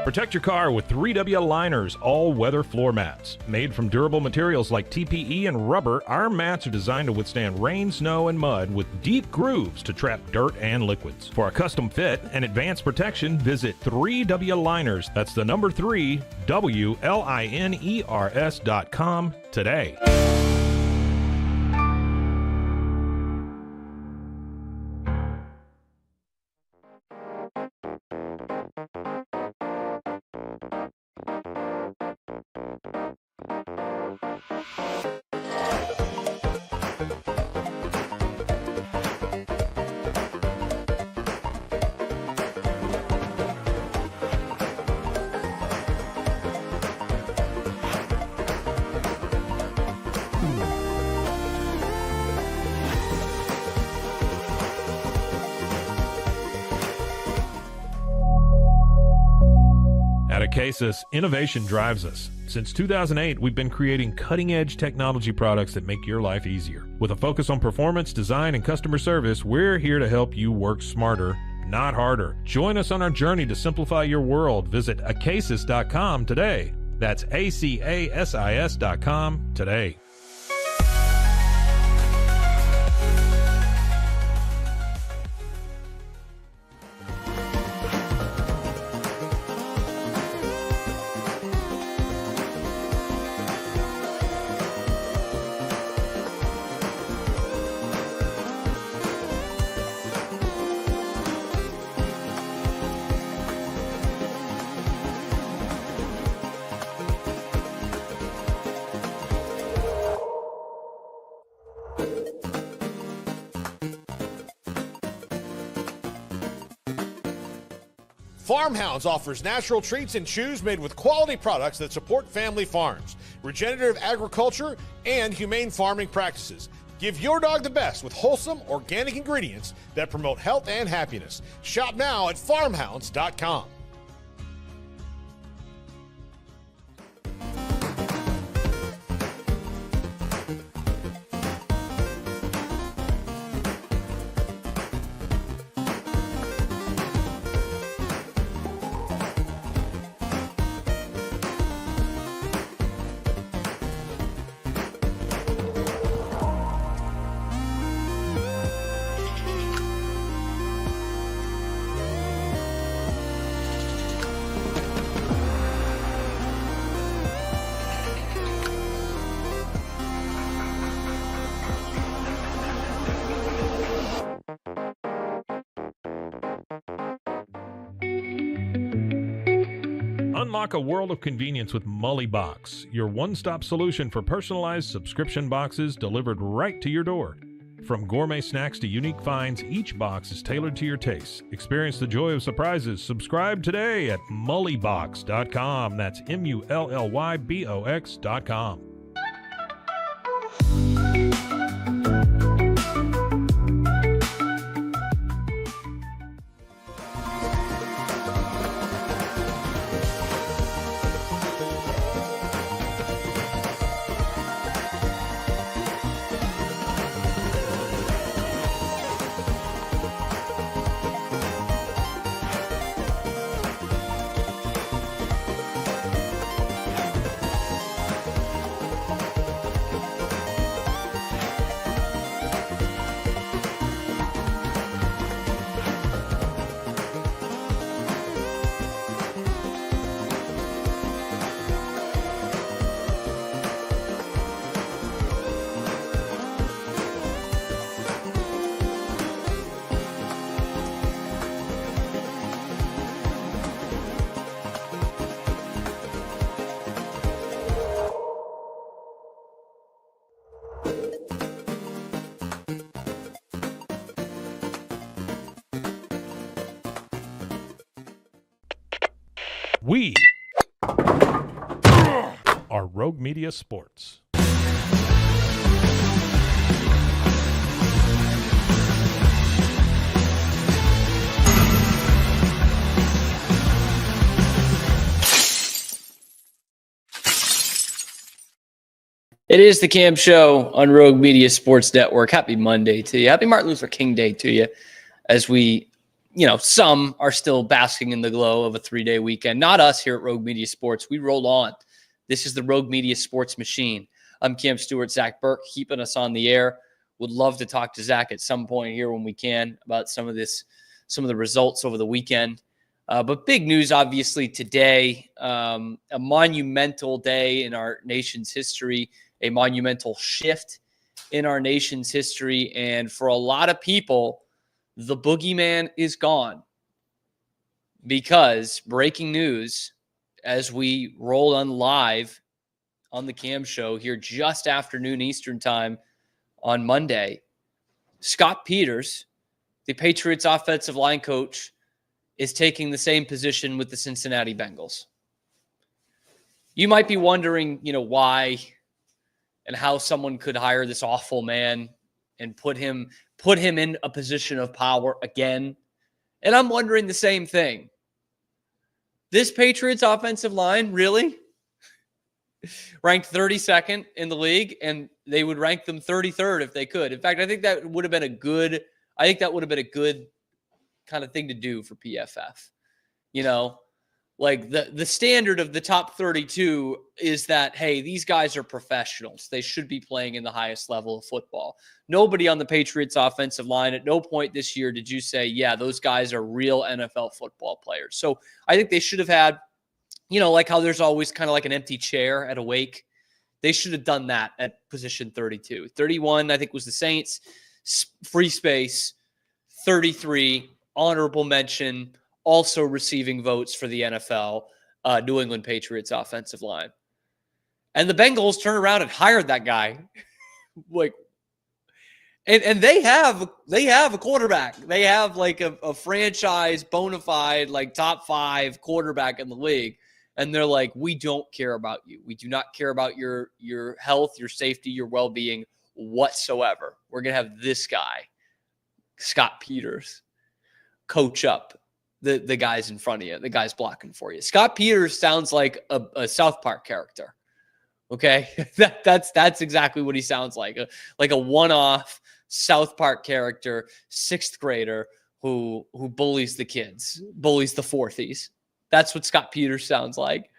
Protect your car with 3W Liners all-weather floor mats. Made from durable materials like TPE and rubber, our mats are designed to withstand rain, snow, and mud with deep grooves to trap dirt and liquids. For a custom fit and advanced protection, visit 3W Liners. That's the number 3, WLINERS.com today. At Acasis, innovation drives us. Since 2008, we've been creating cutting-edge technology products that make your life easier. With a focus on performance, design, and customer service, we're here to help you work smarter, not harder. Join us on our journey to simplify your world. Visit Acasis.com today. That's ACASIS.com today. Farmhounds offers natural treats and chews made with quality products that support family farms, regenerative agriculture, and humane farming practices. Give your dog the best with wholesome, organic ingredients that promote health and happiness. Shop now at farmhounds.com. Unlock a world of convenience with Mully Box, your one-stop solution for personalized subscription boxes delivered right to your door. From gourmet snacks to unique finds, each box is tailored to your tastes. Experience the joy of surprises. Subscribe today at mullybox.com. That's MULLYBOX.com. We are Rogue Media Sports. It is the Cam Show on Rogue Media Sports Network. Happy Monday to you. Happy Martin Luther King Day to you as we some are still basking in the glow of a 3-day weekend. Not us here at Rogue Media Sports. We roll on. This is the Rogue Media Sports machine. I'm Cam Stewart, Zach Burke, keeping us on the air. Would love to talk to Zach at some point here when we can about some of the results over the weekend. But big news, obviously, today, a monumental day in our nation's history, a monumental shift in our nation's history. And for a lot of people, the boogeyman is gone, because breaking news as we roll on live on the Cam Show here just after noon Eastern time on Monday, Scott Peters, the Patriots offensive line coach, is taking the same position with the Cincinnati Bengals. You might be wondering, why and how someone could hire this awful man and put him in a position of power again. And I'm wondering the same thing. This Patriots offensive line, really? Ranked 32nd in the league, and they would rank them 33rd if they could. In fact, I think that would have been a good kind of thing to do for PFF. Like the standard of the top 32 is that, hey, these guys are professionals. They should be playing in the highest level of football. Nobody on the Patriots offensive line, at no point this year did you say, yeah, those guys are real NFL football players. So I think they should have had, like how there's always kind of like an empty chair at a wake. They should have done that at position 32. 31, I think, was the Saints. Free space. 33, honorable mention, also receiving votes for the NFL, New England Patriots offensive line. And the Bengals turned around and hired that guy. And they have a quarterback. They have like a franchise, bona fide, like top 5 quarterback in the league. And they're like, we don't care about you. We do not care about your health, your safety, your well-being whatsoever. We're going to have this guy, Scott Peters, coach up the guys in front of you, the guys blocking for you. Scott Peters sounds like a South Park character. Okay, that's exactly what he sounds like a one-off South Park character, 6th grader who bullies the kids, bullies the fourthies. That's what Scott Peters sounds like.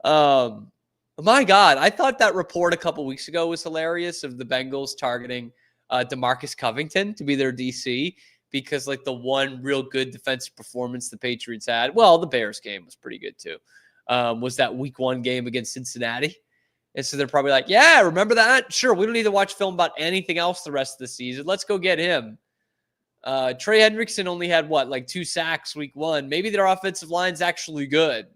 My God, I thought that report a couple weeks ago was hilarious of the Bengals targeting DeMarcus Covington to be their DC, because like the one real good defensive performance the Patriots had, well, the Bears game was pretty good too, was that week 1 game against Cincinnati. And so they're probably like, yeah, remember that? Sure, we don't need to watch film about anything else the rest of the season. Let's go get him. Trey Hendrickson only had 2 sacks week 1. Maybe their offensive line's actually good.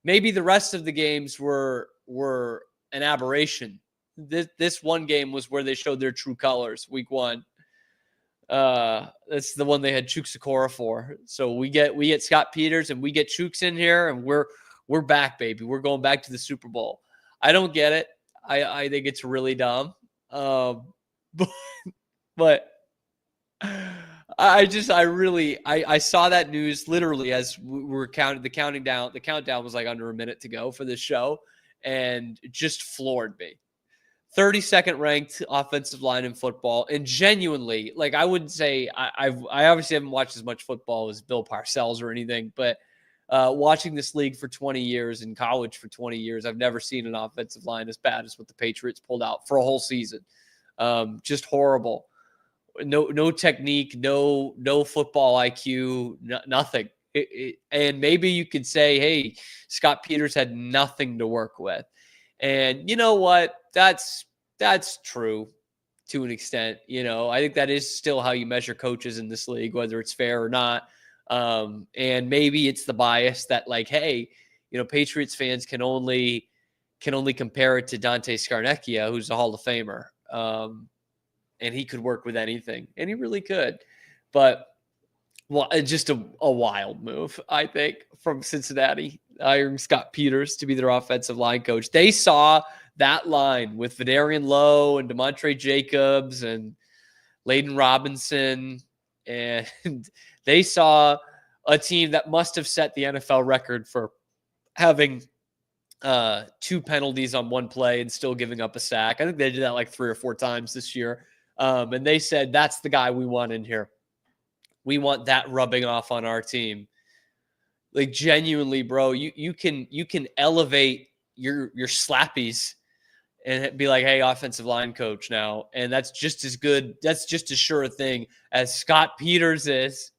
Maybe the rest of the games were an aberration. This one game was where they showed their true colors, week 1. That's the one they had Chuks Okora for. So we get Scott Peters and we get Chuks in here, and we're back, baby. We're going back to the Super Bowl. I don't get it. I think it's really dumb. But I saw that news literally as we were counting the countdown. The countdown was like under a minute to go for this show, and it just floored me. 32nd ranked offensive line in football, and genuinely, like, I wouldn't say I obviously haven't watched as much football as Bill Parcells or anything, but watching this league for 20 years, in college for 20 years, I've never seen an offensive line as bad as what the Patriots pulled out for a whole season. Just horrible. No technique, no football IQ, nothing. And maybe you could say, hey, Scott Peters had nothing to work with. And you know what? That's true to an extent. I think that is still how you measure coaches in this league, whether it's fair or not. And maybe it's the bias that, like, hey, Patriots fans can only compare it to Dante Scarnecchia, who's a Hall of Famer. And he could work with anything, and he really could. But just a wild move, I think, from Cincinnati, hiring Scott Peters to be their offensive line coach. They saw that line with Vidarian Lowe and DeMontre Jacobs and Layden Robinson, and they saw a team that must have set the NFL record for having 2 penalties on one play and still giving up a sack. I think they did that like 3 or 4 times this year. And they said, that's the guy we want in here. We want that rubbing off on our team. Like genuinely, bro, you can elevate your slappies and be like, hey, offensive line coach now. And that's just as good. That's just as sure a thing as Scott Peters is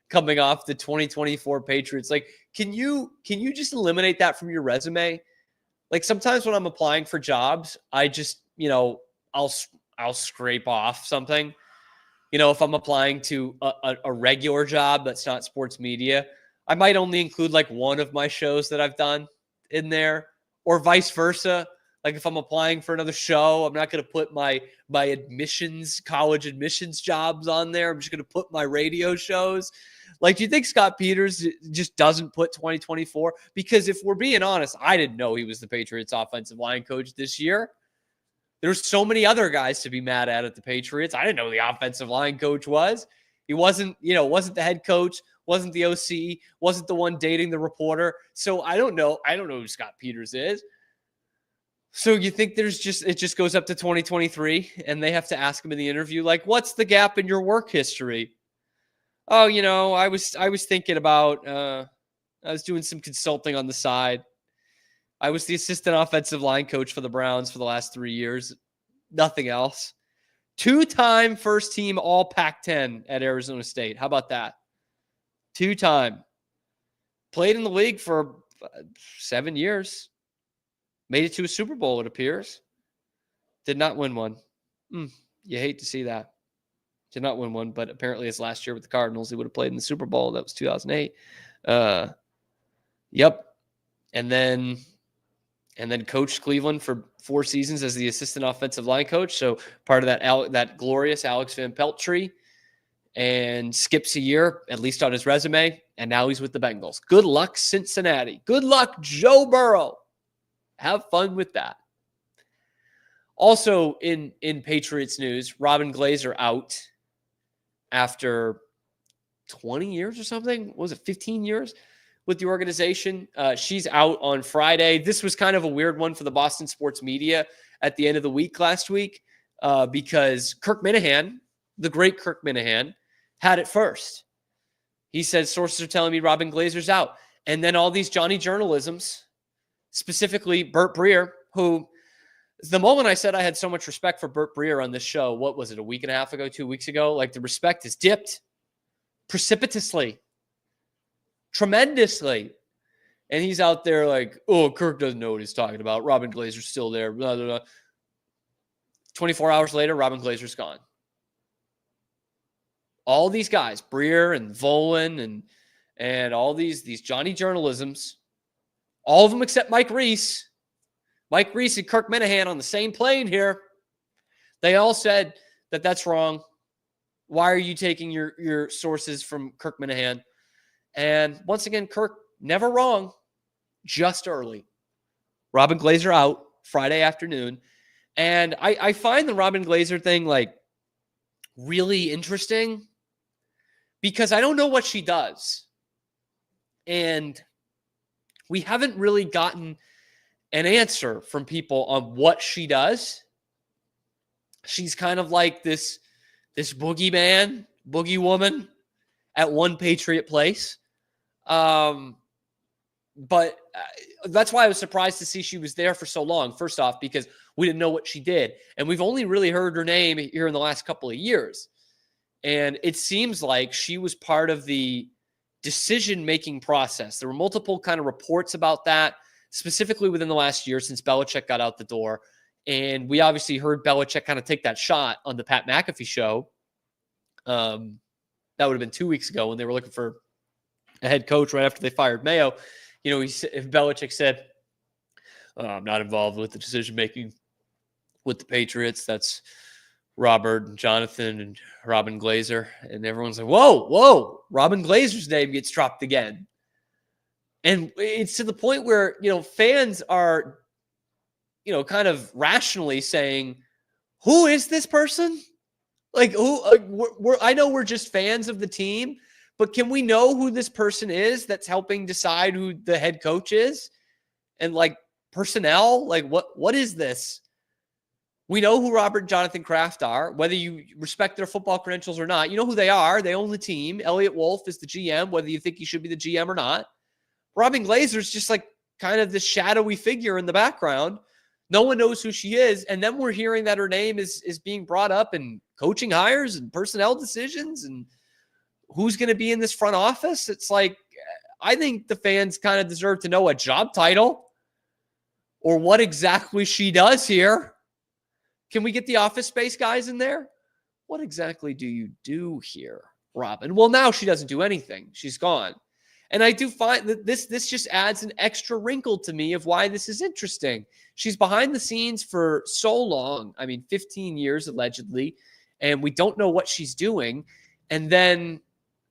coming off the 2024 Patriots. Like, can you just eliminate that from your resume? Like sometimes when I'm applying for jobs, I just, I'll scrape off something. If I'm applying to a regular job that's not sports media, I might only include like one of my shows that I've done in there, or vice versa. Like if I'm applying for another show, I'm not going to put my college admissions jobs on there. I'm just going to put my radio shows. Like, do you think Scott Peters just doesn't put 2024? Because if we're being honest, I didn't know he was the Patriots offensive line coach this year. There's so many other guys to be mad at the Patriots. I didn't know the offensive line coach was. He wasn't the head coach, wasn't the OC, wasn't the one dating the reporter. So I don't know who Scott Peters is. So you think it just goes up to 2023 and they have to ask him in the interview, like, what's the gap in your work history? Oh, I was thinking about, I was doing some consulting on the side. I was the assistant offensive line coach for the Browns for the last 3 years. Nothing else. 2-time first team all Pac-10 at Arizona State. How about that? 2-time. Played in the league for 7 years. Made it to a Super Bowl, it appears. Did not win one. You hate to see that. Did not win one, but apparently his last year with the Cardinals, he would have played in the Super Bowl. That was 2008. Yep. And then coached Cleveland for 4 seasons as the assistant offensive line coach. So part of that glorious Alex Van Pelt tree, and skips a year, at least on his resume. And now he's with the Bengals. Good luck, Cincinnati. Good luck, Joe Burrow. Have fun with that. Also in Patriots news, Robin Glazer out after 20 years or something. What was it, 15 years with the organization? She's out on Friday. This was kind of a weird one for the Boston sports media at the end of the week last week because Kirk Minahan, the great Kirk Minahan, had it first. He said, sources are telling me Robin Glazer's out. And then all these Johnny journalisms, specifically Burt Breer, who the moment I said I had so much respect for Burt Breer on this show, what was it, a week and a half ago, 2 weeks ago? Like the respect has dipped precipitously, tremendously. And he's out there like, oh, Kirk doesn't know what he's talking about. Robin Glazer's still there. Blah, blah, blah. 24 hours later, Robin Glazer's gone. All these guys, Breer and Volan and all these Johnny journalisms, all of them except Mike Reese. Mike Reese and Kirk Minahan on the same plane here. They all said that that's wrong. Why are you taking your sources from Kirk Minahan? And once again, Kirk, never wrong, just early. Robin Glazer out Friday afternoon. And I find the Robin Glazer thing like really interesting because I don't know what she does. And we haven't really gotten an answer from people on what she does. She's kind of like this boogeyman, boogie woman at one Patriot place. But that's why I was surprised to see she was there for so long. First off, because we didn't know what she did. And we've only really heard her name here in the last couple of years. And it seems like she was part of the decision-making process. There were multiple kind of reports about that, specifically within the last year since Belichick got out the door. And we obviously heard Belichick kind of take that shot on the Pat McAfee show. That would have been 2 weeks ago when they were looking for a head coach right after they fired Mayo. If Belichick said, I'm not involved with the decision-making with the Patriots, that's Robert and Jonathan and Robin Glazer. And everyone's like, whoa, Robin Glazer's name gets dropped again. And it's to the point where, fans are, kind of rationally saying, who is this person? Like, I know we're just fans of the team, but can we know who this person is that's helping decide who the head coach is? And like personnel, like what is this? We know who Robert and Jonathan Kraft are, whether you respect their football credentials or not. You know who they are. They own the team. Elliot Wolf is the GM, whether you think he should be the GM or not. Robin Glaser is just like kind of this shadowy figure in the background. No one knows who she is. And then we're hearing that her name is being brought up in coaching hires and personnel decisions and who's going to be in this front office. It's like, I think the fans kind of deserve to know a job title or what exactly she does here. Can we get the Office Space guys in there? What exactly do you do here, Robin? Well, now she doesn't do anything. She's gone. And I do find that this just adds an extra wrinkle to me of why this is interesting. She's behind the scenes for so long. I mean, 15 years allegedly, and we don't know what she's doing. And then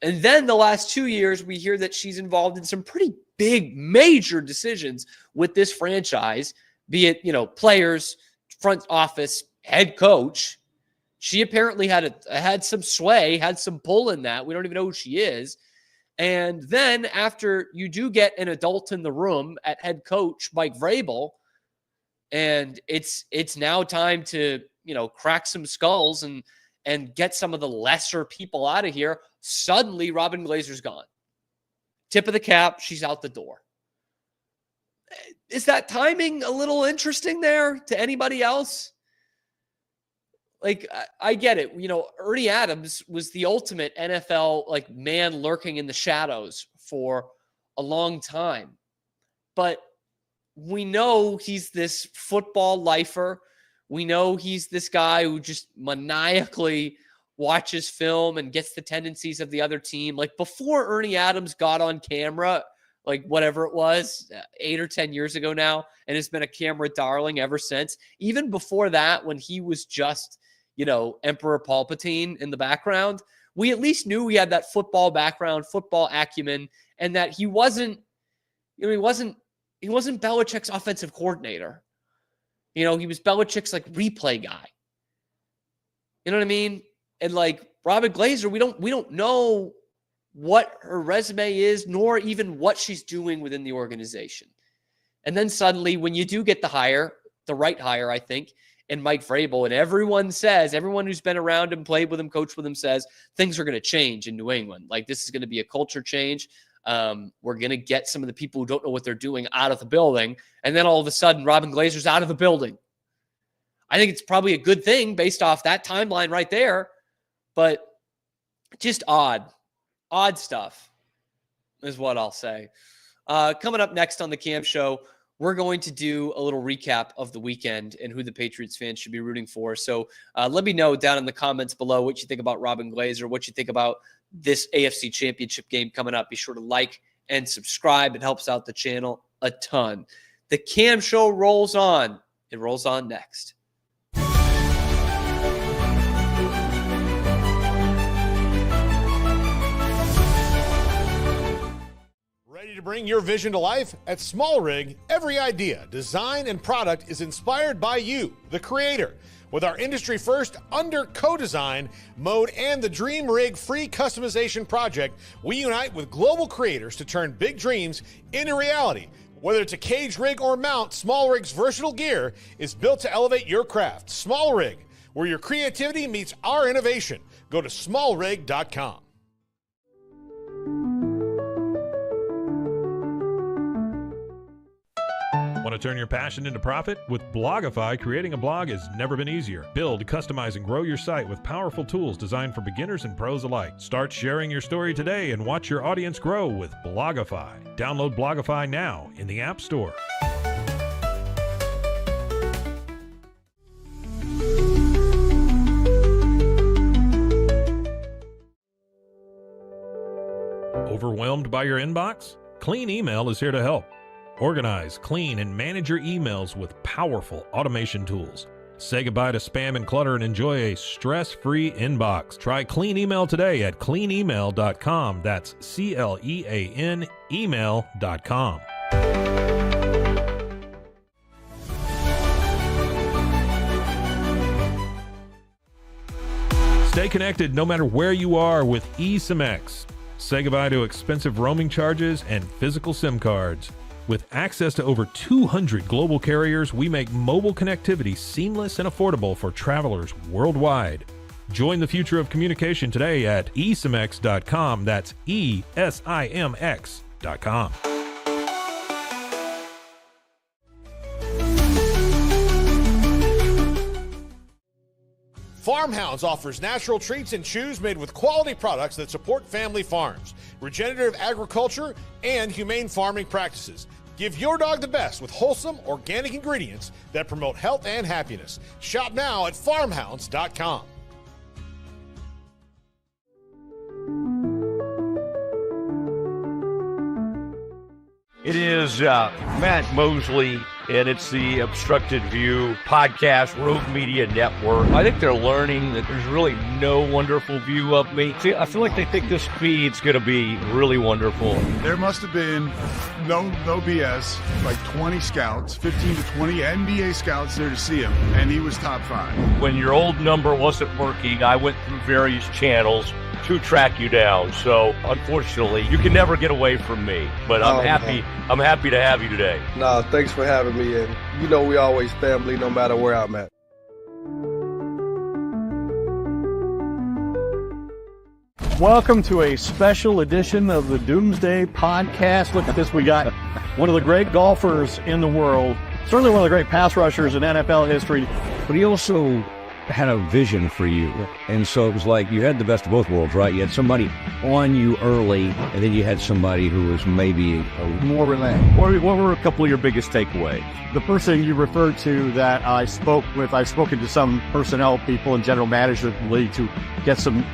the last 2 years, we hear that she's involved in some pretty big, major decisions with this franchise, be it, players, front office, head coach. She apparently had some sway, had some pull in that. We don't even know who she is. And then after you do get an adult in the room at head coach Mike Vrabel, and it's now time to, crack some skulls and get some of the lesser people out of here. Suddenly, Robin Glaser's gone. Tip of the cap, she's out the door. Is that timing a little interesting there to anybody else? Like, I get it. Ernie Adams was the ultimate NFL, man lurking in the shadows for a long time. But we know he's this football lifer. We know he's this guy who just maniacally watches film and gets the tendencies of the other team. Like, before Ernie Adams got on camera, whatever it was, 8 or 10 years ago now, and has been a camera darling ever since. Even before that, when he was just, Emperor Palpatine in the background, we at least knew he had that football background, football acumen, and that he wasn't Belichick's offensive coordinator. He was Belichick's replay guy. You know what I mean? And Robin Glaser, we don't know what her resume is, nor even what she's doing within the organization. And then suddenly, when you do get the right hire, I think, and Mike Vrabel, and everyone who's been around him, played with him, coached with him, says things are going to change in New England. This is going to be a culture change. We're going to get some of the people who don't know what they're doing out of the building. And then all of a sudden, Robin Glaser's out of the building. I think it's probably a good thing based off that timeline right there, but just odd stuff is what I'll say. Coming up next on the Cam Show, we're going to do a little recap of the weekend and who the Patriots fans should be rooting for. So let me know down in the comments below what you think about Robin Glaser, what you think about this AFC Championship game coming up. Be sure to like and subscribe. It helps out the channel a ton. The Cam Show rolls on. It rolls on next. Ready to bring your vision to life? At Small Rig, every idea, design, and product is inspired by you, the creator. With our industry-first under co-design mode and the Dream Rig free customization project, we unite with global creators to turn big dreams into reality. Whether it's a cage rig or mount, Small Rig's versatile gear is built to elevate your craft. Small Rig, where your creativity meets our innovation. Go to smallrig.com. Want to turn your passion into profit? With Blogify, creating a blog has never been easier. Build, customize, and grow your site with powerful tools designed for beginners and pros alike. Start sharing your story today and watch your audience grow with Blogify. Download Blogify now in the App Store. Overwhelmed by your inbox? Clean Email is here to help. Organize, clean, and manage your emails with powerful automation tools. Say goodbye to spam and clutter and enjoy a stress-free inbox. Try Clean Email today at cleanemail.com. That's CLEAN email.com. Stay connected no matter where you are with eSIM-X. Say goodbye to expensive roaming charges and physical SIM cards. With access to over 200 global carriers, we make mobile connectivity seamless and affordable for travelers worldwide. Join the future of communication today at esimx.com. That's ESIMX.com. Farmhounds offers natural treats and chews made with quality products that support family farms, regenerative agriculture, and humane farming practices. Give your dog the best with wholesome, organic ingredients that promote health and happiness. Shop now at farmhounds.com. It is Matt Mosley, and it's the Obstructed View podcast, Rogue Media Network. I think they're learning that there's really no wonderful view of me. See, I feel like they think this feed's going to be really wonderful. There must have been, no BS, like 20 scouts, 15 to 20 NBA scouts there to see him, and he was top 5. When your old number wasn't working, I went through various channels to track you down. So unfortunately, you can never get away from me. But I'm happy to have you today. Nah, thanks for having me. And you know we always family no matter where I'm at. Welcome to a special edition of the Doomsday Podcast. Look at this. We got one of the great golfers in the world, certainly one of the great pass rushers in NFL history. But he also had a vision for you. And so it was like you had the best of both worlds, right? You had somebody on you early, and then you had somebody who was maybe more relaxed. What were a couple of your biggest takeaways? The person you referred to that I spoke with, I've spoken to some personnel people and general managers of the league to get some,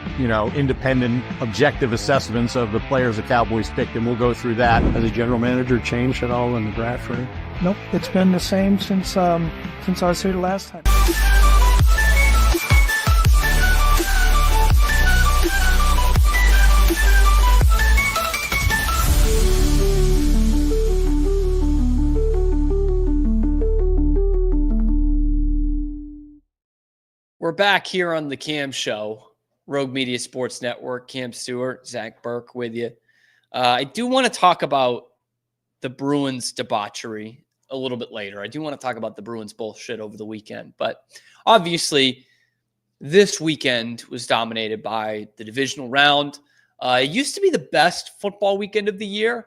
independent, objective assessments of the players the Cowboys picked, and we'll go through that. Has the general manager changed at all in the draft room? Nope, it's been the same since I was here the last time. We're back here on the Cam Show, Rogue Media Sports Network. Cam Stewart, Zach Burke with you. I do want to talk about the Bruins debauchery a little bit later. I do want to talk about the Bruins bullshit over the weekend. But obviously, this weekend was dominated by the divisional round. It used to be the best football weekend of the year.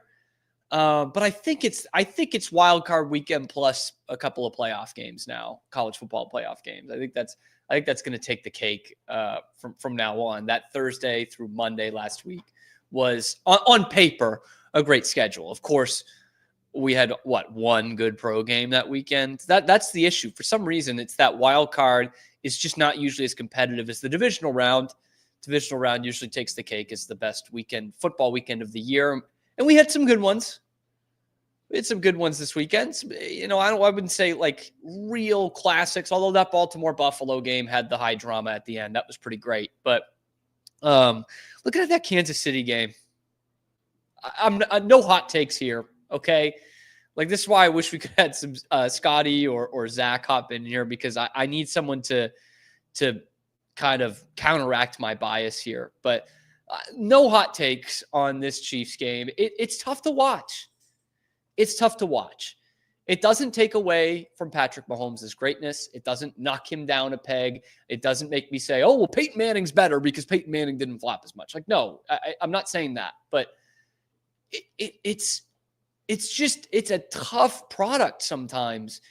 But I think it's wild card weekend plus a couple of playoff games now, college football playoff games. I think that's going to take the cake from now on. That Thursday through Monday last week was on paper a great schedule. Of course, we had one good pro game that weekend. That's the issue. For some reason, it's that wild card is just not usually as competitive as the divisional round. Divisional round usually takes the cake as the best football weekend of the year, and we had some good ones. It's some good ones this weekend. I wouldn't say like real classics, although that Baltimore-Buffalo game had the high drama at the end. That was pretty great. But looking at that Kansas City game, I'm no hot takes here, okay? Like, this is why I wish we could have some Scotty or Zach hop in here, because I need someone to kind of counteract my bias here. But no hot takes on this Chiefs game. It's tough to watch. It's tough to watch. It doesn't take away from Patrick Mahomes' greatness. It doesn't knock him down a peg. It doesn't make me say, oh, well, Peyton Manning's better because Peyton Manning didn't flop as much. Like, no, I'm not saying that. But it's a tough product sometimes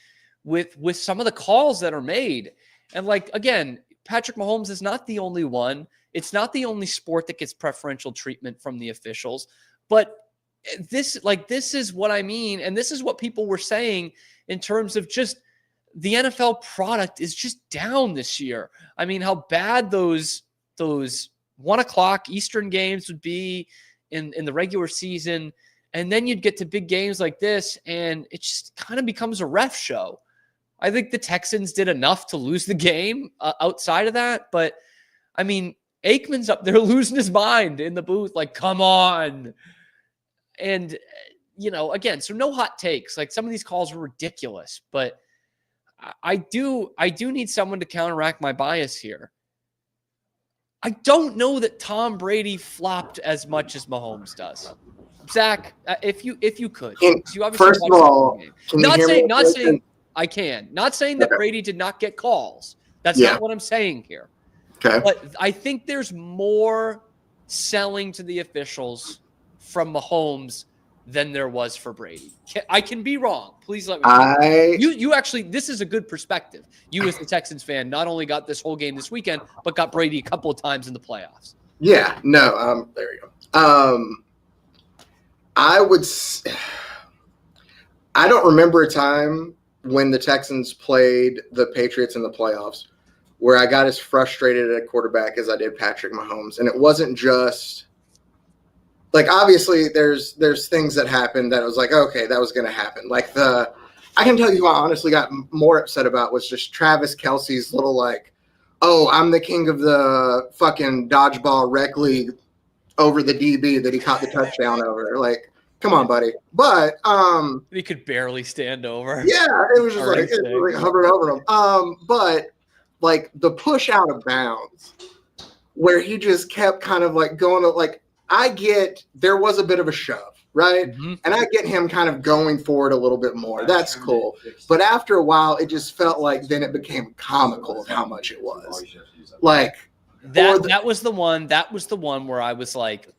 with some of the calls that are made. And like, again, Patrick Mahomes is not the only one. It's not the only sport that gets preferential treatment from the officials. But this is what I mean. And this is what people were saying in terms of just the NFL product is just down this year. I mean, how bad those 1:00 Eastern games would be in the regular season. And then you'd get to big games like this, and it just kind of becomes a ref show. I think the Texans did enough to lose the game outside of that. But, I mean, Aikman's up there losing his mind in the booth, like, come on. And, again, so no hot takes. Like, some of these calls were ridiculous. But I do need someone to counteract my bias here. I don't know that Tom Brady flopped as much as Mahomes does. Zach, if you could, Can- you obviously first of watched the all, game. can you Not hear me? saying, not saying I can, not saying that Okay. Brady did not get calls. That's Yeah. not what I'm saying here. Okay. But I think there's more selling to the officials from Mahomes than there was for Brady. I can be wrong. Please let me know. You actually, this is a good perspective. You as the Texans fan not only got this whole game this weekend, but got Brady a couple of times in the playoffs. Yeah, no, there you go. I don't remember a time when the Texans played the Patriots in the playoffs where I got as frustrated at a quarterback as I did Patrick Mahomes. And it wasn't just like, obviously there's things that happened that was like, okay, that was going to happen. Like I can tell you who I honestly got more upset about was just Travis Kelce's little like, oh, I'm the king of the fucking dodgeball rec league over the DB that he caught the touchdown over. Like, come on, buddy. But he could barely stand over. Yeah, it was just like hovering over him. But like the push out of bounds where he just kept kind of like going to like, I get there was a bit of a shove, right? Mm-hmm. And I get him kind of going forward a little bit more. That's cool. But after a while, it just felt like then it became comical of how much it was. Like that was the one where I was like,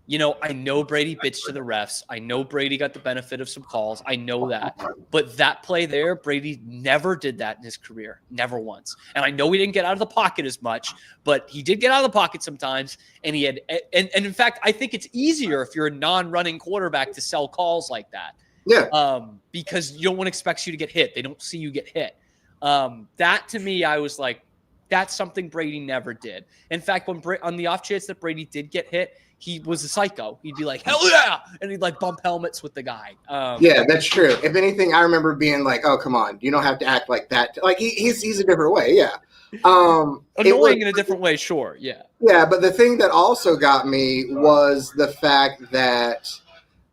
you know, I know Brady bitched to the refs. I know Brady got the benefit of some calls. I know that. But that play there, Brady never did that in his career. Never once. And I know he didn't get out of the pocket as much, but he did get out of the pocket sometimes. And he had, and in fact, I think it's easier if you're a non-running quarterback to sell calls like that. Yeah. Because no one expects you to get hit. They don't see you get hit. That to me, I was like, that's something Brady never did. In fact, on the off chance that Brady did get hit, he was a psycho. He'd be like, hell yeah. And he'd like bump helmets with the guy. Yeah, that's true. If anything, I remember being like, oh, come on. You don't have to act like that. Like he's a different way. Yeah. Annoying in a different way. Sure. Yeah. Yeah. But the thing that also got me was the fact that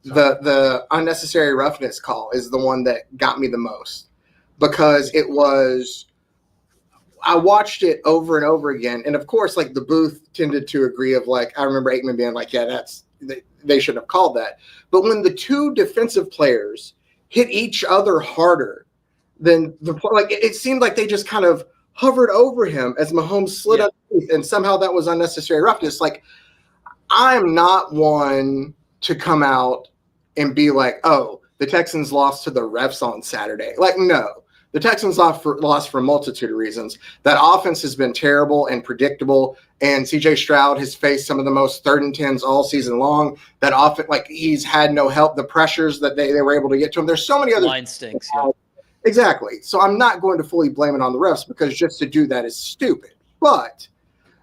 the unnecessary roughness call is the one that got me the most because it was, I watched it over and over again. And of course, like the booth tended to agree of like, I remember Aikman being like, yeah, they shouldn't have called that. But when the two defensive players hit each other harder than it seemed like they just kind of hovered over him as Mahomes slid underneath and somehow that was unnecessary roughness. Like I'm not one to come out and be like, oh, the Texans lost to the refs on Saturday. Like, no. The Texans lost for a multitude of reasons. That offense has been terrible and predictable, and C.J. Stroud has faced some of the most 3rd and 10s all season long. That offense, like he's had no help. The pressures that they were able to get to him. There's so many other line stinks. Yeah. Exactly. So I'm not going to fully blame it on the refs because just to do that is stupid. But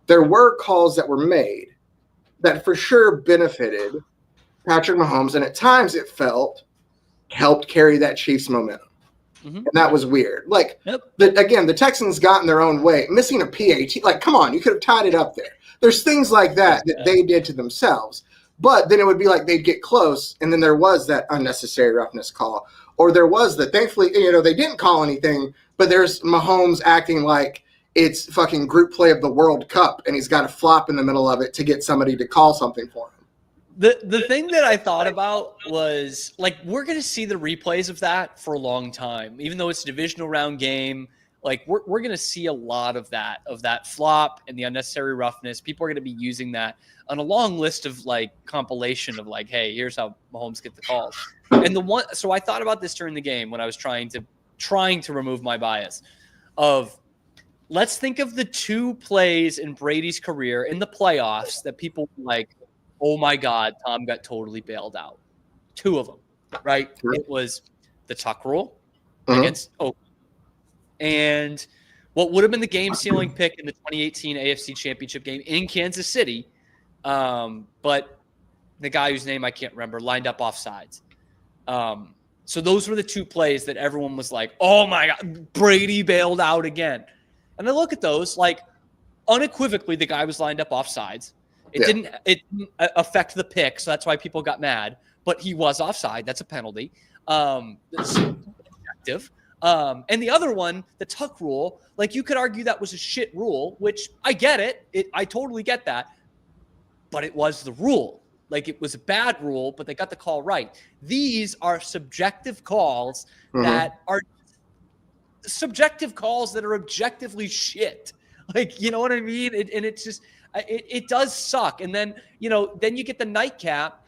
there were calls that were made that for sure benefited Patrick Mahomes, and at times it felt helped carry that Chiefs momentum. Mm-hmm. And that was weird. Like, the Texans got in their own way. Missing a PAT, like, come on, you could have tied it up there. There's things like that they did to themselves. But then it would be like they'd get close, and then there was that unnecessary roughness call. Or there was thankfully, they didn't call anything, but there's Mahomes acting like it's fucking group play of the World Cup, and he's got to flop in the middle of it to get somebody to call something for him. The thing that I thought about was like we're going to see the replays of that for a long time, even though it's a divisional round game. Like we're going to see a lot of that flop and the unnecessary roughness. People are going to be using that on a long list of like compilation of like, hey, here's how Mahomes get the calls. And so I thought about this during the game when I was trying to remove my bias of let's think of the two plays in Brady's career in the playoffs that people like. Oh my God, Tom got totally bailed out. 2 of them, right? Sure. It was the tuck rule against Oakland and what would have been the game-sealing pick in the 2018 AFC Championship game in Kansas City, but the guy whose name I can't remember lined up offsides. So those were the 2 plays that everyone was like, oh my God, Brady bailed out again. And I look at those, like unequivocally the guy was lined up offsides. It didn't affect the pick, so that's why people got mad. But he was offside. That's a penalty. That's objective. And the other one, the tuck rule, like you could argue that was a shit rule, which I get it. I totally get that. But it was the rule. like it was a bad rule, but they got the call right. These are subjective calls that are subjective calls that are objectively shit. Like, you know what I mean? And it's just, it does suck. And then, then you get the nightcap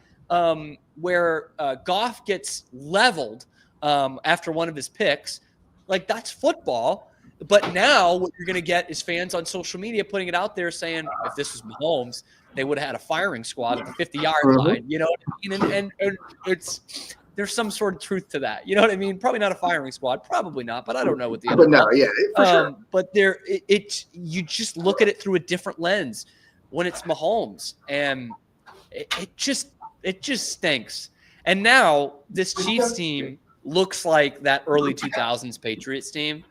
where Goff gets leveled after one of his picks. Like, that's football. But now what you're going to get is fans on social media putting it out there saying, if this was Mahomes, they would have had a firing squad at the 50-yard line. You know what I mean? And it's, there's some sort of truth to that. You know what I mean? Probably not a firing squad. Probably not. But I don't know what the other. But no, yeah, for sure. But you just look at it through a different lens when it's Mahomes, and it just stinks. And now this Chiefs team looks like that early 2000s Patriots team.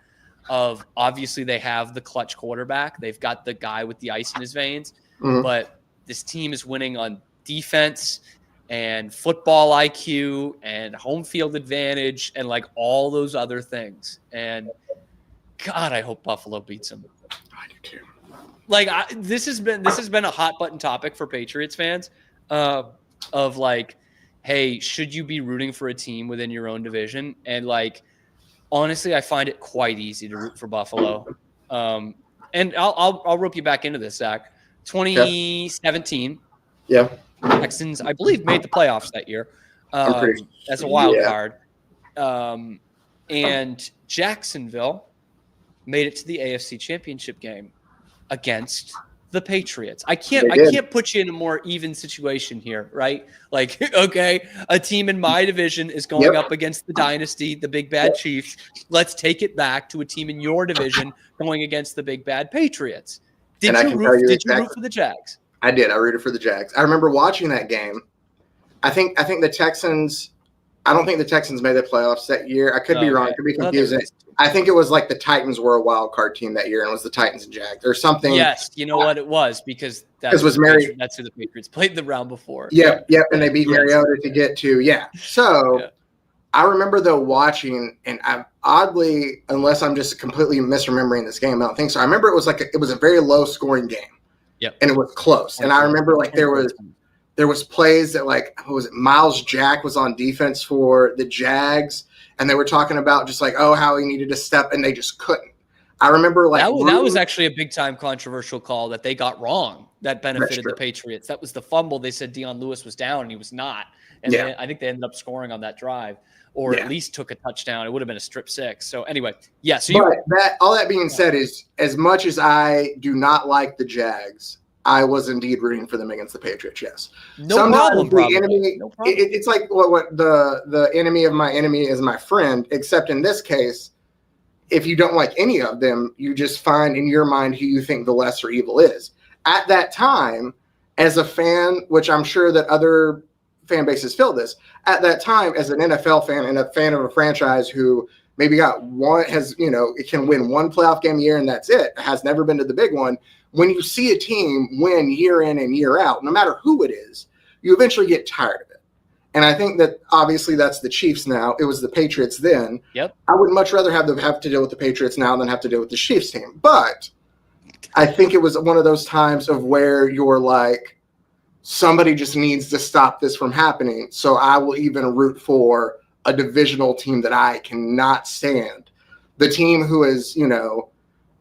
Of obviously they have the clutch quarterback. They've got the guy with the ice in his veins. But this team is winning on defense and football IQ and home field advantage and like all those other things. And God, I hope Buffalo beats them. I do too. Like this has been a hot button topic for Patriots fans of like, hey, should you be rooting for a team within your own division? And like, honestly, I find it quite easy to root for Buffalo. And I'll rope you back into this, Zach. 2017. Yeah. Texans, I believe, made the playoffs that year as a wild card. And Jacksonville made it to the AFC Championship game against the Patriots. I can't put you in a more even situation here, right? Like, okay, a team in my division is going up against the dynasty, the big bad Chiefs. Let's take it back to a team in your division going against the big bad Patriots. Did you root for the Jags? I did. I rooted for the Jags. I remember watching that game. I think the Texans. I don't think the Texans made the playoffs that year. I could be wrong. It could be confusing. I think it was like the Titans were a wild card team that year, and it was the Titans and Jags or something. Yes, you know what it was because that's was that's who the Patriots played the round before. Yep, and they beat Mariota to get to So I remember though watching, and I oddly, unless I'm just completely misremembering this game, I don't think so. I remember it was it was a very low scoring game. Yep. And it was close. And I remember like there was plays that like, what was it? Miles Jack was on defense for the Jags, and they were talking about just like, how he needed to step, and they just couldn't. I remember like that was actually a big time controversial call that they got wrong that benefited the Patriots. That was the fumble. They said Dion Lewis was down and he was not. And I think they ended up scoring on that drive, or at least took a touchdown. It would have been a strip six. So anyway, So all that being said is, as much as I do not like the Jags, I was indeed rooting for them against the Patriots. Yes, no problem. It's like what the enemy of my enemy is my friend. Except in this case, if you don't like any of them, you just find in your mind who you think the lesser evil is. At that time, as a fan, which I'm sure that other fan bases feel this, at that time, as an NFL fan and a fan of a franchise who maybe it can win one playoff game a year and that's it, has never been to the big one. When you see a team win year in and year out, no matter who it is, you eventually get tired of it. And I think that obviously that's the Chiefs now. It was the Patriots then. Yep. I would much rather have to deal with the Patriots now than have to deal with the Chiefs team. But I think it was one of those times of where you're like, somebody just needs to stop this from happening. So I will even root for a divisional team that I cannot stand. The team who is,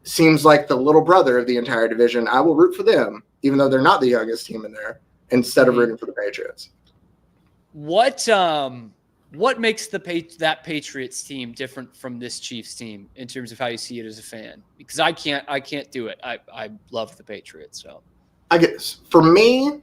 seems like the little brother of the entire division. I will root for them, even though they're not the youngest team in there, instead of rooting for the Patriots. What makes that Patriots team different from this Chiefs team in terms of how you see it as a fan? Because I can't do it. I love the Patriots. So I guess for me,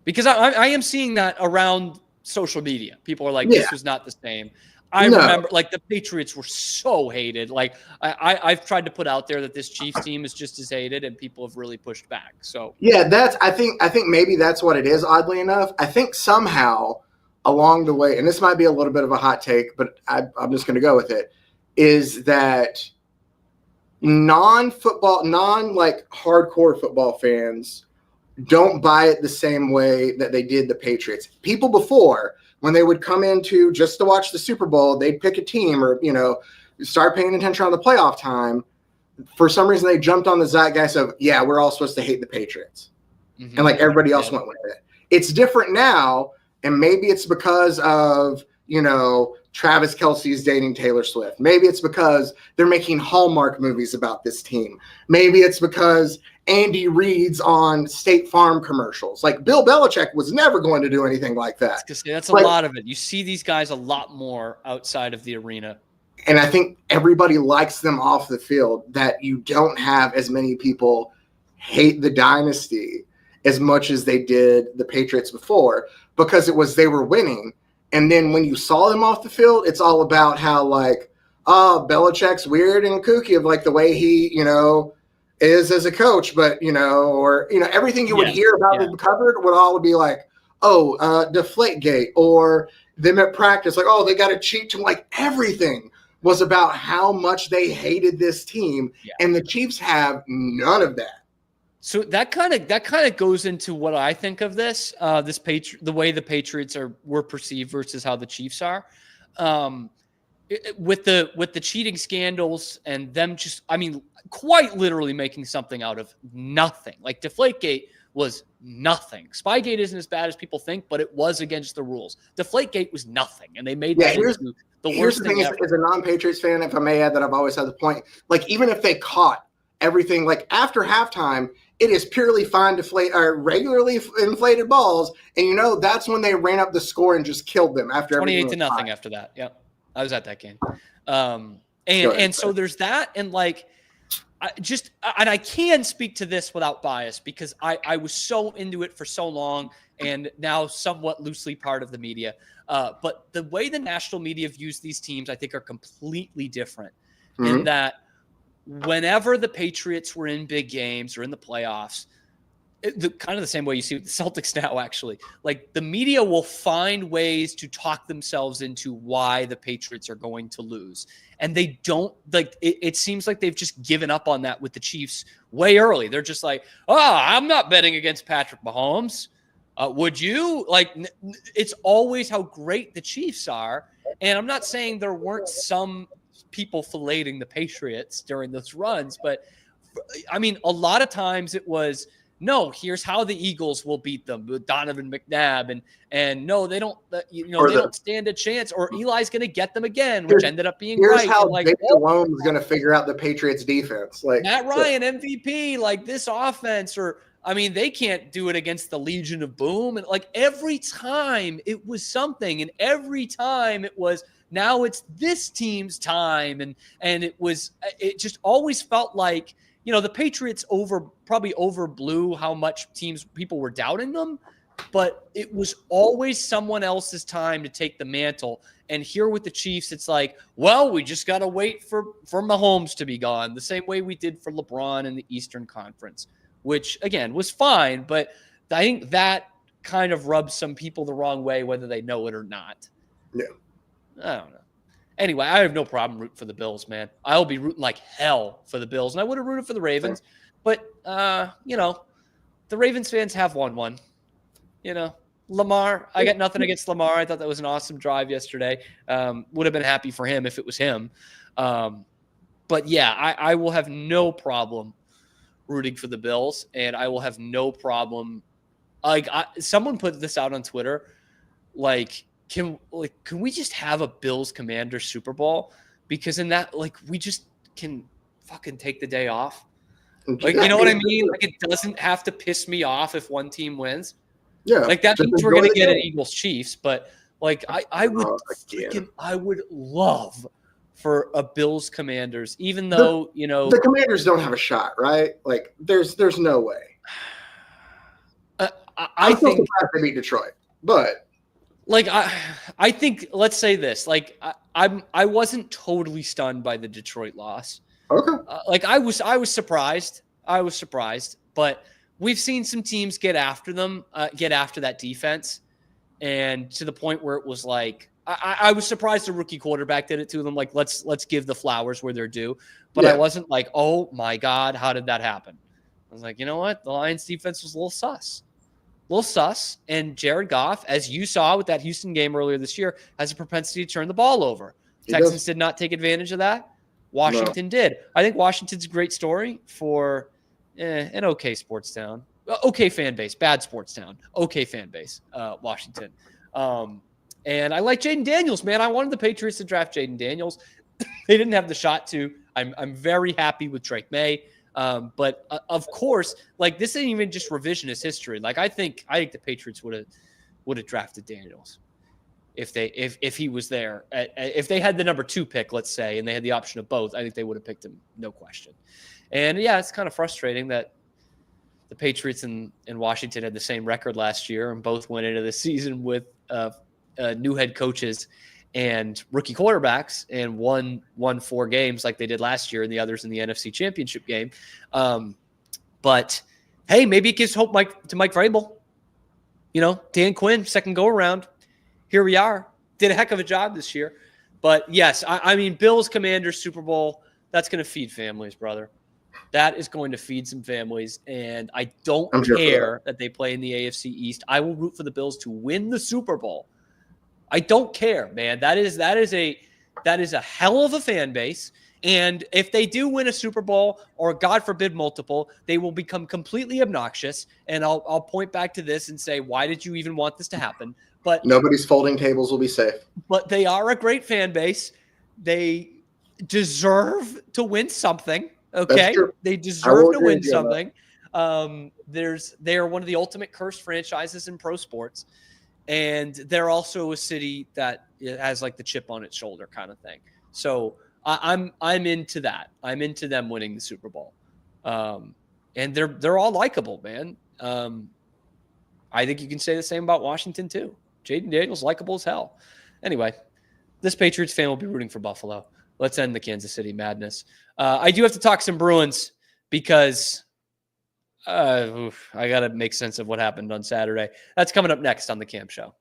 because I am seeing that around social media. People are like, this was not the same. I remember like the Patriots were so hated. Like I've tried to put out there that this Chiefs team is just as hated, and people have really pushed back. So I think maybe that's what it is. Oddly enough, I think somehow along the way, and this might be a little bit of a hot take, but I'm just going to go with it, is that non-football, hardcore football fans don't buy it the same way that they did the Patriots. People before, when they would come into just to watch the Super Bowl, they'd pick a team or, start paying attention on the playoff time. For some reason, they jumped on the zeitgeist of, we're all supposed to hate the Patriots. Mm-hmm. And everybody else went with it. It's different now, and maybe it's because of, Travis Kelce is dating Taylor Swift. Maybe it's because they're making Hallmark movies about this team. Maybe it's because Andy Reid's on State Farm commercials. Like, Bill Belichick was never going to do anything like that. That's a lot of it. You see these guys a lot more outside of the arena. And I think everybody likes them off the field, that you don't have as many people hate the dynasty as much as they did the Patriots before, because they were winning. And then when you saw them off the field, it's all about how, like, Belichick's weird and kooky of, like, the way he, is as a coach, but, everything you would hear about them covered would be like, Deflategate, or them at practice, like, they got to cheat to, like, everything was about how much they hated this team. Yeah. And the Chiefs have none of that. So that kind of goes into what I think of this, the way the Patriots were perceived versus how the Chiefs are, with the cheating scandals and them just, quite literally making something out of nothing. Like, Deflategate was nothing. Spygate isn't as bad as people think, but it was against the rules. Deflategate was nothing, and they made that into the worst thing ever. As a non-Patriots fan, if I may add that, I've always had the point, like, even if they caught everything, like, after halftime, it is purely fine regularly inflated balls, and that's when they ran up the score and just killed them after 28-0 after that. Yeah, I was at that game, and so there's that, and like, I can speak to this without bias because I was so into it for so long, and now somewhat loosely part of the media. But the way the national media views these teams, I think, are completely different in that. Whenever the Patriots were in big games or in the playoffs, kind of the same way you see with the Celtics now, actually, like, the media will find ways to talk themselves into why the Patriots are going to lose. And they don't, like, it seems like they've just given up on that with the Chiefs way early. They're just like, I'm not betting against Patrick Mahomes. Would you? Like, it's always how great the Chiefs are. And I'm not saying there weren't some people filleting the Patriots during those runs, but a lot of times it was, no, here's how the Eagles will beat them with Donovan McNabb, and no, they don't, they don't stand a chance, or Eli's going to get them again, which ended up being right. Here's how Jake Delhomme is going to figure out the Patriots defense. Like, Matt Ryan, MVP, like, this offense, or they can't do it against the Legion of Boom, and like, every time it was something, and every time it was, now it's this team's time. And it just always felt like, the Patriots probably overblew how much people were doubting them, but it was always someone else's time to take the mantle. And here with the Chiefs, it's like, well, we just got to wait for Mahomes to be gone, the same way we did for LeBron in the Eastern Conference, which again was fine. But I think that kind of rubs some people the wrong way, whether they know it or not. Yeah. I don't know. Anyway, I have no problem rooting for the Bills, man. I'll be rooting like hell for the Bills, and I would have rooted for the Ravens. But, the Ravens fans have won one. Lamar, I got nothing against Lamar. I thought that was an awesome drive yesterday. Would have been happy for him if it was him. But, yeah, I will have no problem rooting for the Bills, and I will have no problem. Someone put this out on Twitter, like, Can we just have a Bills Commanders Super Bowl? Because in that, like, we just can fucking take the day off. Like, you know what I mean? Like, it doesn't have to piss me off if one team wins. Yeah. Like, that means we're gonna get an Eagles Chiefs, but like, I would love for a Bills Commanders, even though the Commanders don't have a shot, right? Like, there's no way. I think they beat Detroit, but. Like, I think, let's say this, like, I wasn't totally stunned by the Detroit loss. Okay. Like, I was surprised. But we've seen some teams get after that defense, and to the point where it was like, I was surprised the rookie quarterback did it to them. Like, let's give the flowers where they're due. But I wasn't like, oh my God, how did that happen? I was like, you know what? The Lions defense was a little sus. And Jared Goff, as you saw with that Houston game earlier this year, has a propensity to turn the ball over. Texans did not take advantage of that. Washington did. I think Washington's a great story for an okay sports town. Okay fan base, bad sports town. Okay fan base, Washington. And I like Jaden Daniels, man. I wanted the Patriots to draft Jaden Daniels. They didn't have the shot to. I'm very happy with Drake May. But of course, like, this ain't even just revisionist history. Like, I think the Patriots would have drafted Daniels if he was there. If they had the number 2 pick, let's say, and they had the option of both, I think they would have picked him, no question. And yeah, it's kind of frustrating that the Patriots and Washington had the same record last year and both went into the season with new head coaches and rookie quarterbacks and won 4 games like they did last year and the others in the NFC Championship game. But hey, maybe it gives hope to Mike Vrabel. You know, Dan Quinn, second go around. Here we are. Did a heck of a job this year. But yes, I mean, Bills, Commanders, Super Bowl, that's going to feed families, brother. That is going to feed some families. And I don't care that they play in the AFC East. I will root for the Bills to win the Super Bowl. I don't care, man. That is a hell of a fan base. And if they do win a Super Bowl, or God forbid multiple, they will become completely obnoxious. And I'll point back to this and say, why did you even want this to happen? But nobody's folding tables will be safe. But they are a great fan base. They deserve to win something. Okay, they deserve to win something. They are one of the ultimate cursed franchises in pro sports. And they're also a city that has like the chip on its shoulder kind of thing. So I'm into that. I'm into them winning the Super Bowl. And they're all likable, man. I think you can say the same about Washington too. Jaden Daniels, likable as hell. Anyway, this Patriots fan will be rooting for Buffalo. Let's end the Kansas City madness. I do have to talk some Bruins because I got to make sense of what happened on Saturday. That's coming up next on the Cam Show.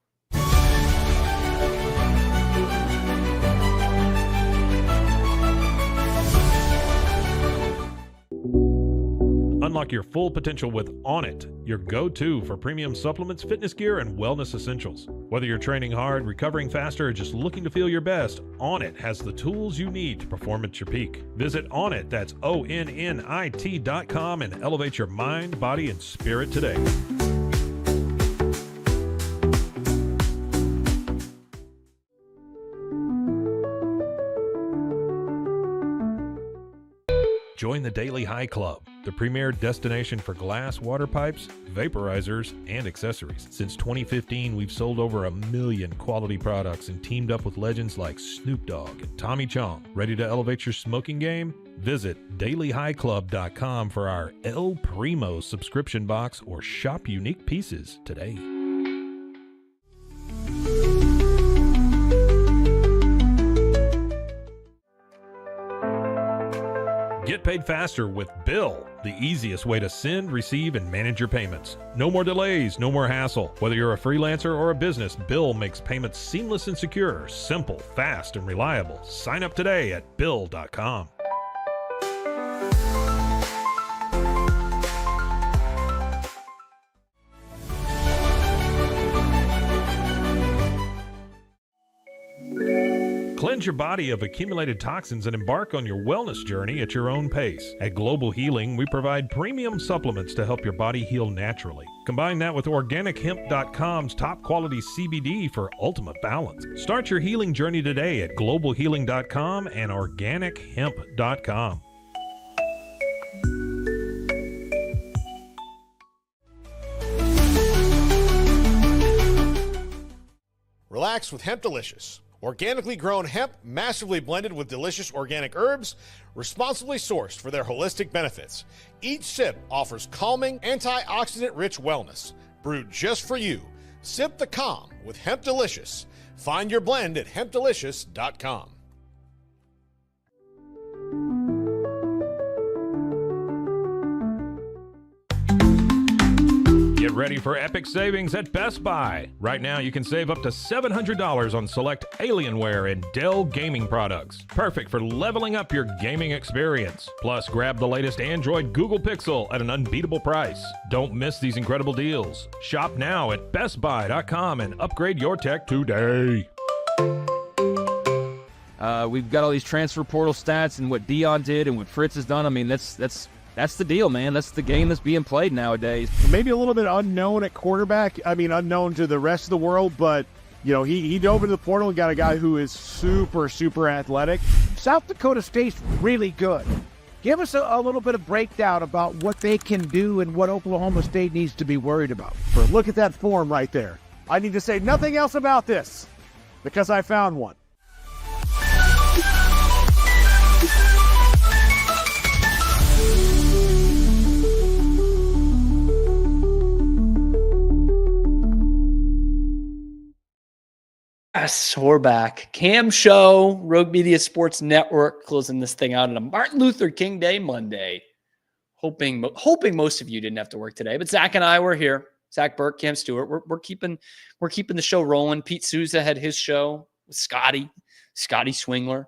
Unlock your full potential with Onnit, your go-to for premium supplements, fitness gear, and wellness essentials. Whether you're training hard, recovering faster, or just looking to feel your best, Onnit has the tools you need to perform at your peak. Visit Onnit, that's ONNIT.com, and elevate your mind, body, and spirit today. Join the Daily High Club, the premier destination for glass water pipes, vaporizers, and accessories. Since 2015, we've sold over 1 million quality products and teamed up with legends like Snoop Dogg and Tommy Chong. Ready to elevate your smoking game? Visit dailyhighclub.com for our El Primo subscription box or shop unique pieces today. Get paid faster with Bill, the easiest way to send, receive, and manage your payments. No more delays, no more hassle. Whether you're a freelancer or a business, Bill makes payments seamless and secure, simple, fast, and reliable. Sign up today at Bill.com. Cleanse your body of accumulated toxins and embark on your wellness journey at your own pace. At Global Healing, we provide premium supplements to help your body heal naturally. Combine that with OrganicHemp.com's top quality CBD for ultimate balance. Start your healing journey today at GlobalHealing.com and OrganicHemp.com. Relax with Hemp Delicious. Organically grown hemp, massively blended with delicious organic herbs, responsibly sourced for their holistic benefits. Each sip offers calming, antioxidant-rich wellness. Brewed just for you. Sip the calm with Hemp Delicious. Find your blend at hempdelicious.com. Get ready for epic savings at Best Buy. Right now, you can save up to $700 on select Alienware and Dell gaming products. Perfect for leveling up your gaming experience. Plus, grab the latest Android Google Pixel at an unbeatable price. Don't miss these incredible deals. Shop now at bestbuy.com and upgrade your tech today. We've got all these transfer portal stats and what Dion did and what Fritz has done. I mean, that's that's the deal, man. That's the game that's being played nowadays. Maybe a little bit unknown at quarterback. I mean, unknown to the rest of the world, but he dove into the portal and got a guy who is super, super athletic. South Dakota State's really good. Give us a little bit of breakdown about what they can do and what Oklahoma State needs to be worried about. Look at that form right there. I need to say nothing else about this because I found one. Yes, we're back. Cam Show, Rogue Media Sports Network, closing this thing out on a Martin Luther King Day Monday. Hoping most of you didn't have to work today, but Zach and I were here. Zach Burke, Cam Stewart. We're keeping the show rolling. Pete Souza had his show with Scotty Swingler,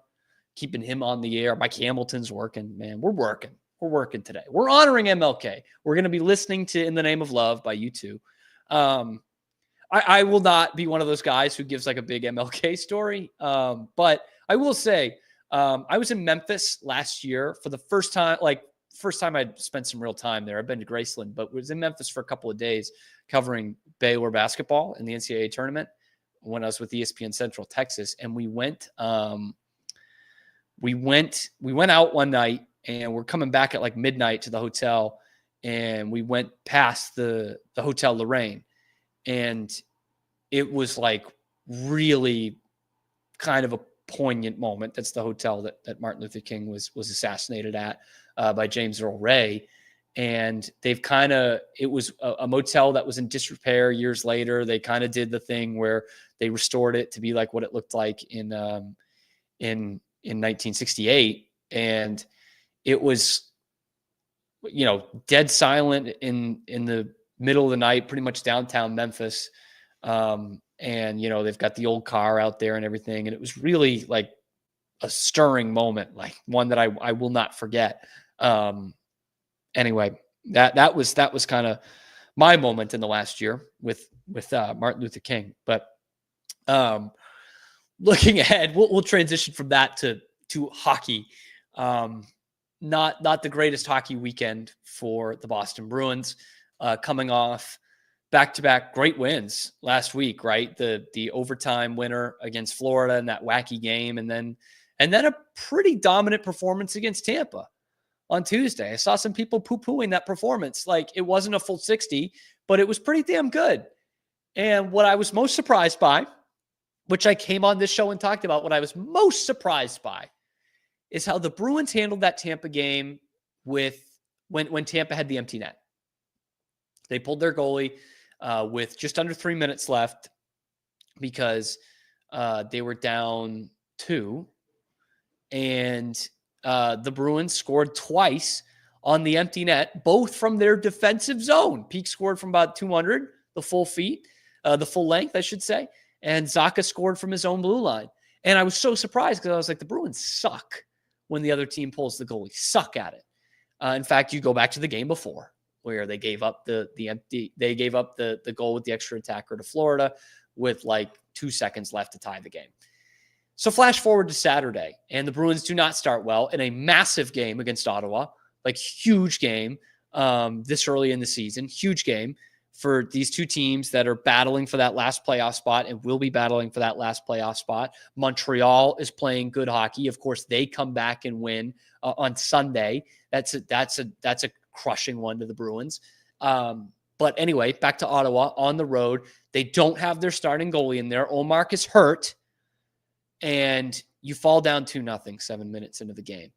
keeping him on the air. Mike Hamilton's working. Man, we're working. We're working today. We're honoring MLK. We're going to be listening to "In the Name of Love" by U2. I will not be one of those guys who gives like a big MLK story. But I will say, I was in Memphis last year for the first time I'd spent some real time there. I've been to Graceland, but was in Memphis for a couple of days covering Baylor basketball in the NCAA tournament when I was with ESPN Central Texas. And we went out one night and we're coming back at like midnight to the hotel. And we went past the Hotel Lorraine. And it was like really kind of a poignant moment. That's the hotel that Martin Luther King was assassinated at by James Earl Ray. And it was a motel that was in disrepair years later. They kind of did the thing where they restored it to be like what it looked like in 1968. And it was, dead silent in the middle of the night, pretty much downtown Memphis. And, they've got the old car out there and everything. And it was really like a stirring moment, like one that I will not forget. Anyway, that was kind of my moment in the last year with Martin Luther King. But looking ahead, we'll transition from that to hockey. Not the greatest hockey weekend for the Boston Bruins. Coming off back-to-back great wins last week, right? The overtime winner against Florida in that wacky game, and then a pretty dominant performance against Tampa on Tuesday. I saw some people poo-pooing that performance. Like it wasn't a full 60, but it was pretty damn good. And what I was most surprised by, which I came on this show and talked about, what I was most surprised by is how the Bruins handled that Tampa game when Tampa had the empty net. They pulled their goalie with just under 3 minutes left because they were down 2. And the Bruins scored twice on the empty net, both from their defensive zone. Peak scored from about 200, the full length, I should say. And Zacha scored from his own blue line. And I was so surprised because I was like, the Bruins suck when the other team pulls the goalie. Suck at it. In fact, you go back to the game before, where they gave up the goal with the extra attacker to Florida with like 2 seconds left to tie the game. So flash forward to Saturday, and the Bruins do not start well in a massive game against Ottawa, like huge game this early in the season, huge game for these two teams that are battling for that last playoff spot and will be battling for that last playoff spot. Montreal is playing good hockey. Of course, they come back and win on Sunday. That's a crushing one to the Bruins. But anyway, back to Ottawa on the road. They don't have their starting goalie in there. Ullmark is hurt. And you fall down 2-0 7 minutes into the game.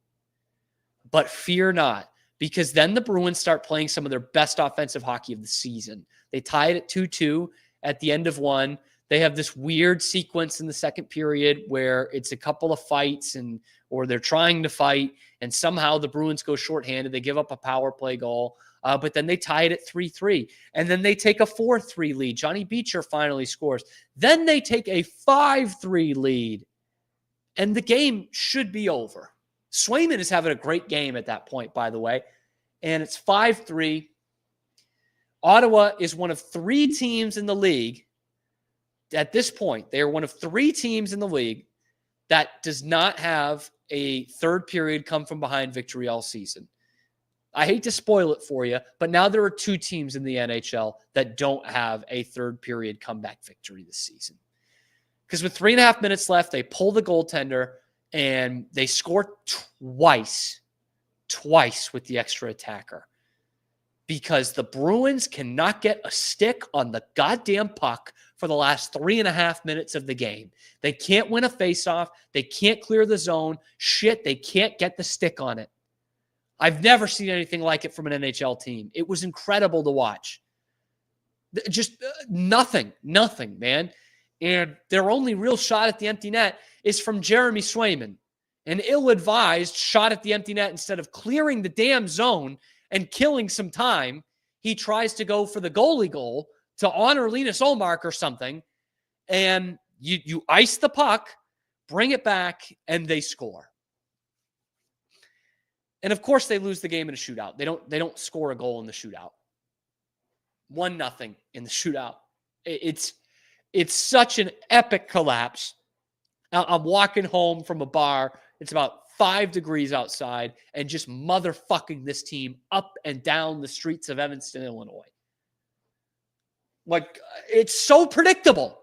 But fear not, because then the Bruins start playing some of their best offensive hockey of the season. They tie it at 2-2 at the end of one. They have this weird sequence in the second period where it's a couple of fights or they're trying to fight, and somehow the Bruins go shorthanded. They give up a power play goal, but then they tie it at 3-3. And then they take a 4-3 lead. Johnny Beecher finally scores. Then they take a 5-3 lead. And the game should be over. Swayman is having a great game at that point, by the way. And it's 5-3. Ottawa is one of 3 teams in the league. At this point, they are one of 3 teams in the league that does not have a third period come from behind victory all season. I hate to spoil it for you, but now there are 2 teams in the NHL that don't have a third period comeback victory this season. Because with 3.5 minutes left, they pull the goaltender and they score twice with the extra attacker. Because the Bruins cannot get a stick on the goddamn puck for the last 3.5 minutes of the game. They can't win a faceoff. They can't clear the zone. Shit, they can't get the stick on it. I've never seen anything like it from an NHL team. It was incredible to watch. Just nothing, man. And their only real shot at the empty net is from Jeremy Swayman. An ill-advised shot at the empty net. Instead of clearing the damn zone and killing some time, he tries to go for the goalie goal to honor Linus Ullmark or something. And you ice the puck, bring it back, and they score. And of course they lose the game in a shootout. They don't score a goal in the shootout. 1-0 in the shootout. It's such an epic collapse. I'm walking home from a bar. It's about 5 degrees outside and just motherfucking this team up and down the streets of Evanston, Illinois. Like, it's so predictable.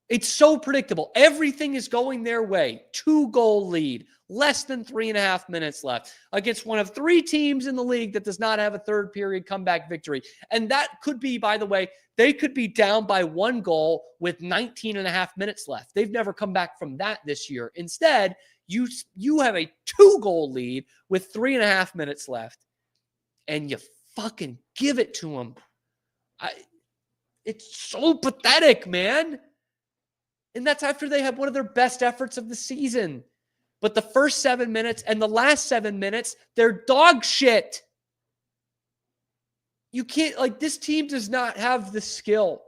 It's so predictable. Everything is going their way. 2-goal lead. Less than 3.5 minutes left against one of 3 teams in the league that does not have a third period comeback victory. And that could be, by the way, they could be down by 1 goal with 19.5 minutes left. They've never come back from that this year. Instead, you have a 2-goal lead with 3.5 minutes left, and you fucking give it to them. It's so pathetic, man. And that's after they had one of their best efforts of the season. But the first 7 minutes and the last 7 minutes, they're dog shit. You can't, like, this team does not have the skill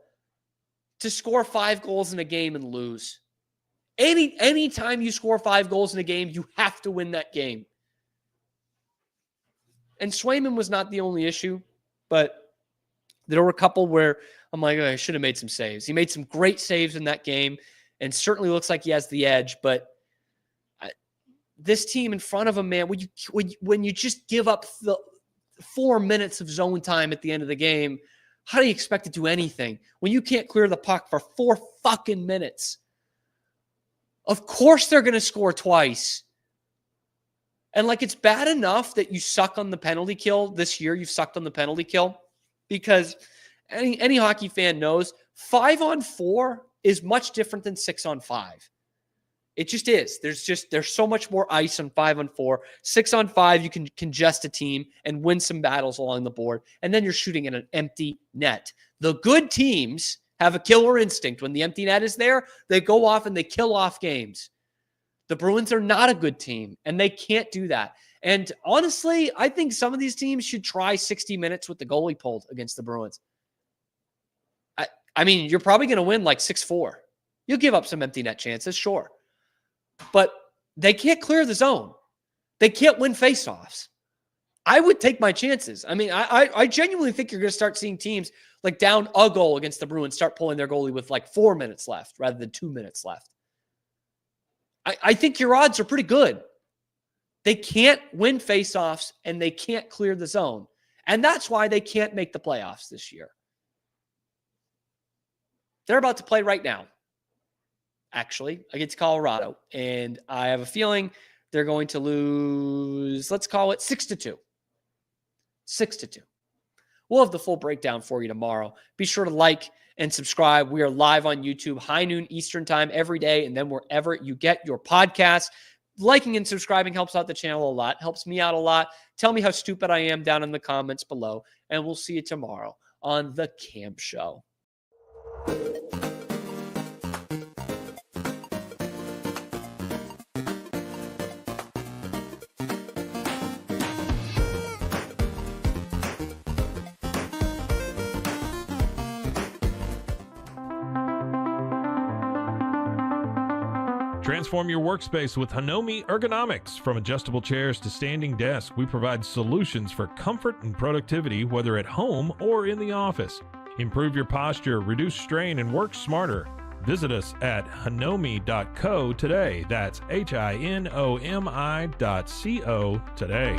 to score 5 goals in a game and lose. Any time you score 5 goals in a game, you have to win that game. And Swayman was not the only issue, but there were a couple where I'm like, oh, I should have made some saves. He made some great saves in that game and certainly looks like he has the edge, but this team in front of him, man, when you just give up the 4 minutes of zone time at the end of the game, how do you expect to do anything when you can't clear the puck for 4 fucking minutes? Of course they're going to score twice. And like, it's bad enough that you suck on the penalty kill this year. You've sucked on the penalty kill because any hockey fan knows 5-on-4 is much different than 6-on-5. It just is. There's so much more ice on 5-on-4. 6-on-5, you can congest a team and win some battles along the board. And then you're shooting in an empty net. The good teams have a killer instinct. When the empty net is there, they go off and they kill off games. The Bruins are not a good team, and they can't do that. And honestly, I think some of these teams should try 60 minutes with the goalie pulled against the Bruins. I mean, you're probably going to win like 6-4. You'll give up some empty net chances, sure. But they can't clear the zone. They can't win faceoffs. I would take my chances. I mean, I genuinely think you're going to start seeing teams like down a goal against the Bruins start pulling their goalie with like 4 minutes left rather than 2 minutes left. I think your odds are pretty good. They can't win faceoffs and they can't clear the zone. And that's why they can't make the playoffs this year. They're about to play right now, actually, against Colorado. And I have a feeling they're going to lose, let's call it 6-2. 6-2. We'll have the full breakdown for you tomorrow. Be sure to like and subscribe. We are live on YouTube, high noon Eastern time every day, and then wherever you get your podcasts. Liking and subscribing helps out the channel a lot, helps me out a lot. Tell me how stupid I am down in the comments below, and we'll see you tomorrow on The Camp Show. Transform your workspace with Hanomi Ergonomics. From adjustable chairs to standing desks, we provide solutions for comfort and productivity, whether at home or in the office. Improve your posture, reduce strain, and work smarter. Visit us at hanomi.co today. That's HINOMI.co today.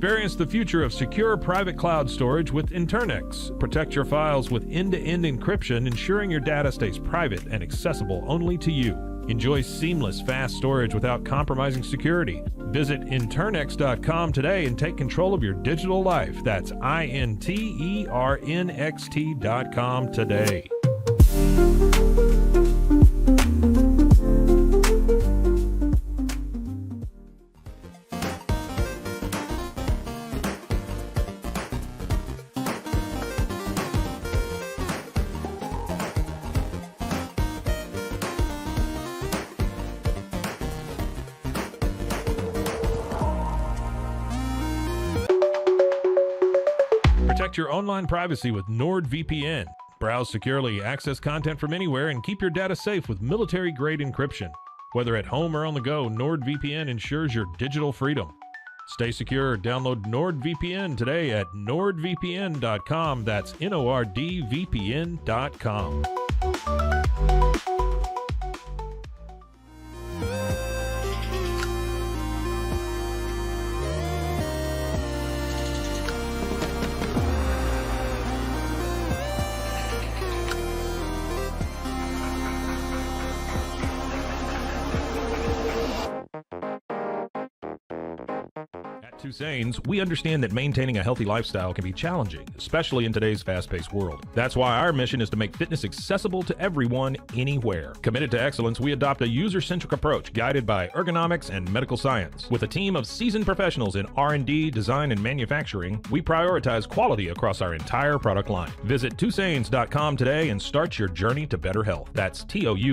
Experience the future of secure private cloud storage with Internix. Protect your files with end-to-end encryption, ensuring your data stays private and accessible only to you. Enjoy seamless, fast storage without compromising security. Visit Internix.com today and take control of your digital life. That's INTERNXT.com today. Protect your online privacy with NordVPN. Browse securely, access content from anywhere, and keep your data safe with military-grade encryption. Whether at home or on the go, NordVPN ensures your digital freedom. Stay secure. Download NordVPN today at nordvpn.com. That's NORDVPN.com. Tusains, we understand that maintaining a healthy lifestyle can be challenging, especially in today's fast-paced world. That's why our mission is to make fitness accessible to everyone, anywhere. Committed to excellence, we adopt a user-centric approach guided by ergonomics and medical science. With a team of seasoned professionals in R&D, design, and manufacturing, we prioritize quality across our entire product line. Visit Tusains.com today and start your journey to better health. That's TOUSAINS.com.